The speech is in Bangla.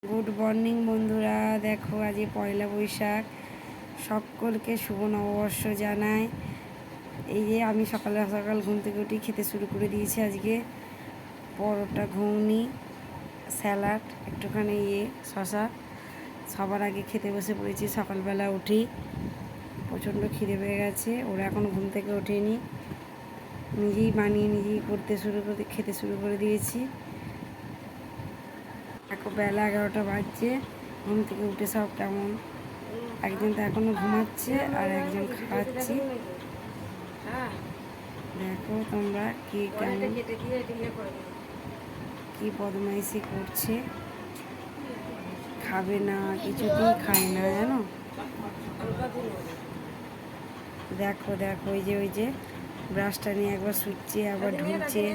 গুড মর্নিং বন্ধুরা, দেখো আজ পয়লা বৈশাখ। সকলকে শুভ নববর্ষ জানাই। এই যে আমি সকাল সকাল ঘুম থেকে উঠে খেতে শুরু করে দিয়েছি। আজকে পরোটা, ঘুগনি, স্যালাড, একটুখানি শশা। সবার আগে খেতে বসে পড়েছি। সকালবেলা উঠি, প্রচণ্ড খিদে পেয়ে গেছে। ওরা এখন ঘুম থেকে ওঠেনি, নিজেই বানিয়ে নিজেই খেতে শুরু করে দিয়েছি। এখন বেলা 11টা বাজছে। ঘুম থেকে উঠে সব কেমন, একজন তো এখনো ঘুমাচ্ছে আর একজন খাওয়াচ্ছি। দেখো তোমরা কি বদমাইশি করছে। খাবে না, কিছুতেই খায় না জানো। দেখো দেখো ওই যে ব্রাশটা নিয়ে একবার শুচ্ছে, আবার ঢুলছে।